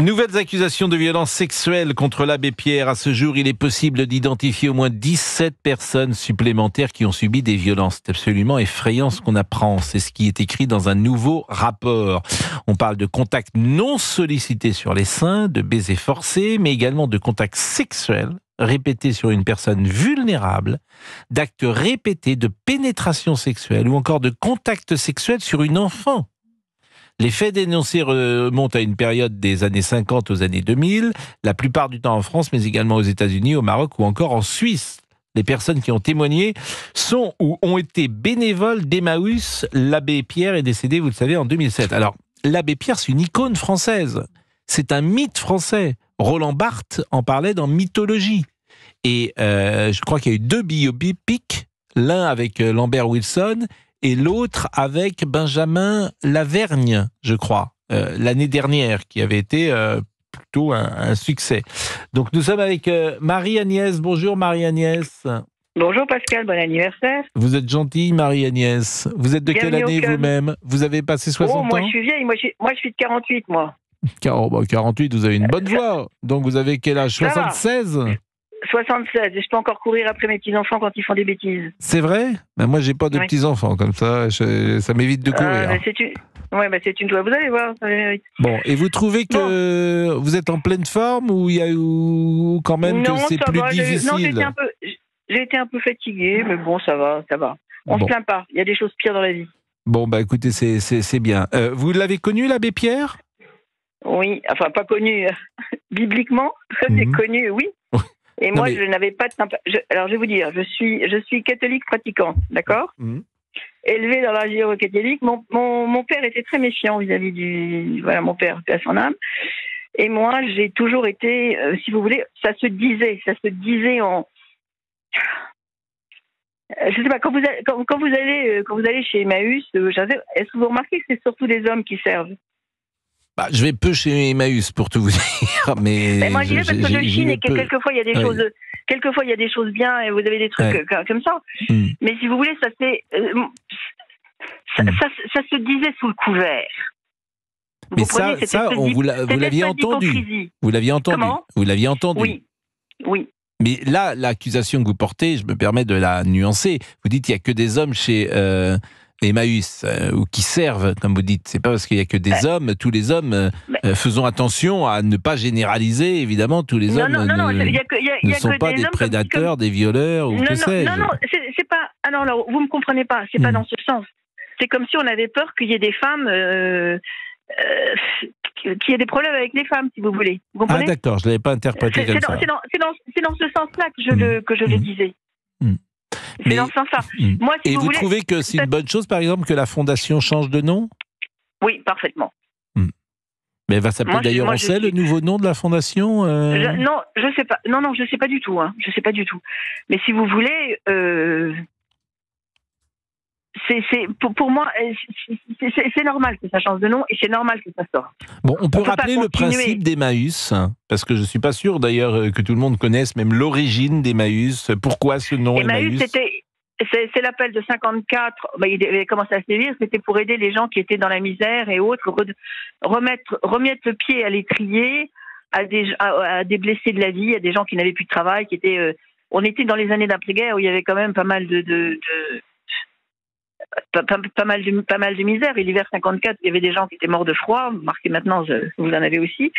Nouvelles accusations de violences sexuelles contre l'abbé Pierre. À ce jour, il est possible d'identifier au moins 17 personnes supplémentaires qui ont subi des violences. C'est absolument effrayant ce qu'on apprend. C'est ce qui est écrit dans un nouveau rapport. On parle de contacts non sollicités sur les seins, de baisers forcés, mais également de contacts sexuels répétés sur une personne vulnérable, d'actes répétés de pénétration sexuelle ou encore de contacts sexuels sur une enfant. Les faits dénoncés remontent à une période des années 50 aux années 2000, la plupart du temps en France, mais également aux États-Unis, au Maroc ou encore en Suisse. Les personnes qui ont témoigné sont ou ont été bénévoles d'Emmaüs. L'abbé Pierre est décédé, vous le savez, en 2007. Alors, l'abbé Pierre, c'est une icône française. C'est un mythe français. Roland Barthes en parlait dans Mythologie. Et je crois qu'il y a eu 2 biopics, l'un avec Lambert Wilson et l'autre avec Benjamin Lavergne, je crois, l'année dernière, qui avait été plutôt un succès. Donc nous sommes avec Marie-Agnès. Bonjour Marie-Agnès. Bonjour Pascal, bon anniversaire. Vous êtes gentille Marie-Agnès. Vous êtes de quelle année vous-même? Vous avez passé 60 ans? Moi je suis vieille, moi je suis de 48 moi. 48, vous avez une bonne voix. Donc vous avez quel âge? 76? 76, et je peux encore courir après mes petits-enfants quand ils font des bêtises. C'est vrai? Ben moi, j'ai pas de petits-enfants, comme ça, ça m'évite de courir. C'est une joie, vous allez voir. Bon, et vous trouvez que vous êtes en pleine forme ou quand même que c'est plus difficile? Non, j'ai été un peu fatiguée, mais bon, ça va. On se plaint pas, il y a des choses pires dans la vie. Bon, bah écoutez, c'est bien. Vous l'avez connu, l'abbé Pierre? Oui, enfin pas connu bibliquement, c'est connu, oui. Et moi, je n'avais pas de alors, je vais vous dire, je suis catholique pratiquant, d'accord? Élevé dans la vie catholique. Mon père était très méfiant vis-à-vis du... Voilà, mon père, paix à son âme. Et moi, j'ai toujours été, si vous voulez, ça se disait en... Je sais pas, quand vous allez chez Emmaüs, est-ce que vous remarquez que c'est surtout des hommes qui servent? Bah, je vais peu chez Emmaüs pour tout vous dire, mais moi j'y vais parce que je chine et que quelquefois il y a des choses, quelquefois il y a des choses bien et vous avez des trucs comme ça. Mais si vous voulez, ça se disait sous le couvert. Mais vous l'aviez entendu. Vous l'aviez entendu. Comment? Vous l'aviez entendu. Oui. Mais là, l'accusation que vous portez, je me permets de la nuancer. Vous dites qu'il n'y a que des hommes chez Emmaüs, ou qui servent, comme vous dites. C'est pas parce qu'il n'y a que des hommes, tous les hommes, faisons attention à ne pas généraliser, évidemment, tous les hommes ne sont pas des prédateurs, des violeurs, ou que sais-je. Non, c'est pas... Alors, vous me comprenez pas, c'est pas dans ce sens. C'est comme si on avait peur qu'il y ait des femmes... qu'il y ait des problèmes avec les femmes, si vous voulez. Vous comprenez? Ah d'accord, je ne l'avais pas interprété comme ça. C'est dans ce sens-là que je le disais. C'est dans ce sens-là. Moi, si vous trouvez que c'est une bonne chose, par exemple, que la fondation change de nom? Oui, parfaitement. Mais elle va s'appeler d'ailleurs, on sait le nouveau nom de la fondation? Non, je sais pas. Non, je sais pas du tout. Je sais pas du tout. Mais si vous voulez, pour moi, c'est normal que ça change de nom et c'est normal que ça sorte. Bon, on peut rappeler le principe d'Emmaüs, parce que je suis pas sûr d'ailleurs que tout le monde connaisse même l'origine d'Emmaüs. Pourquoi ce nom Emmaüs? C'est l'appel de 54. Il avait commencé à se sévir. C'était pour aider les gens qui étaient dans la misère et autres, remettre le pied à l'étrier à des blessés de la vie, à des gens qui n'avaient plus de travail, qui étaient. On était dans les années d'après-guerre où il y avait quand même pas mal pas mal de misère. Et l'hiver 54, il y avait des gens qui étaient morts de froid. Marquez maintenant, vous en avez aussi.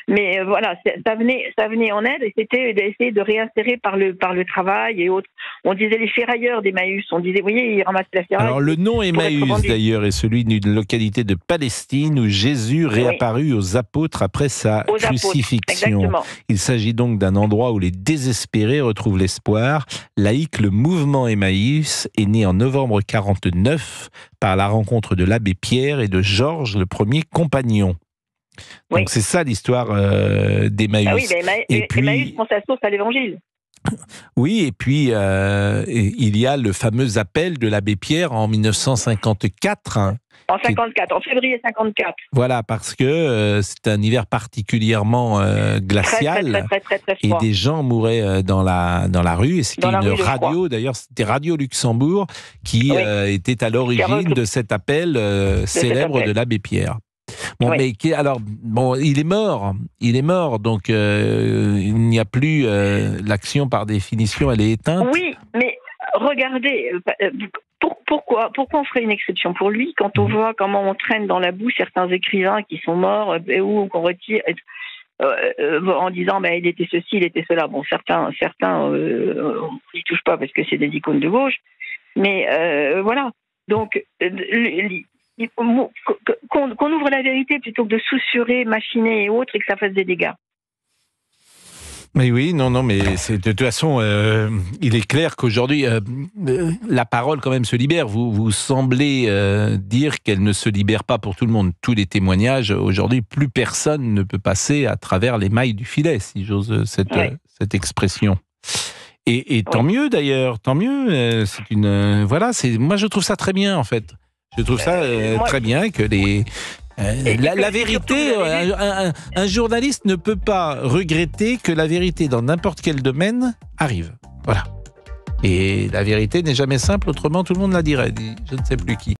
Mais voilà, ça venait en aide et c'était d'essayer de réinsérer par le travail et autres. On disait les ferrailleurs d'Emmaüs. On disait, vous voyez, ils ramassaient la ferraille. Alors le nom Emmaüs d'ailleurs est celui d'une localité de Palestine où Jésus réapparut aux apôtres après sa crucifixion. Il s'agit donc d'un endroit où les désespérés retrouvent l'espoir. Laïque, le mouvement Emmaüs est né en novembre 49 par la rencontre de l'abbé Pierre et de Georges, le premier compagnon. Donc c'est ça l'histoire d'Emmaüs. Ah oui, Emmaüs prend sa source à l'évangile. Oui, et puis il y a le fameux appel de l'abbé Pierre en 1954. En 54, en février 54. Voilà, parce que c'est un hiver particulièrement glacial, très et des gens mouraient dans la rue, et c'était une radio, d'ailleurs c'était Radio Luxembourg, qui était à l'origine de cet appel célèbre de l'abbé Pierre. Bon, mais alors, bon, il est mort, donc il n'y a plus l'action par définition, elle est éteinte. Oui, mais regardez, pourquoi on ferait une exception pour lui quand on voit comment on traîne dans la boue certains écrivains qui sont morts ou qu'on retire en disant il était ceci, il était cela. Bon, certains on n'y touche pas parce que c'est des icônes de gauche, mais voilà. Donc qu'on ouvre la vérité plutôt que de susurrer, machiner et autres et que ça fasse des dégâts. Mais oui, mais de toute façon, il est clair qu'aujourd'hui, la parole quand même se libère. Vous semblez dire qu'elle ne se libère pas pour tout le monde. Tous les témoignages, aujourd'hui, plus personne ne peut passer à travers les mailles du filet, si j'ose cette expression. Et tant mieux d'ailleurs, tant mieux. Moi je trouve ça très bien en fait. Je trouve ça très bien que la vérité, un journaliste ne peut pas regretter que la vérité dans n'importe quel domaine arrive. Voilà. Et la vérité n'est jamais simple, autrement tout le monde la dirait, dit je ne sais plus qui.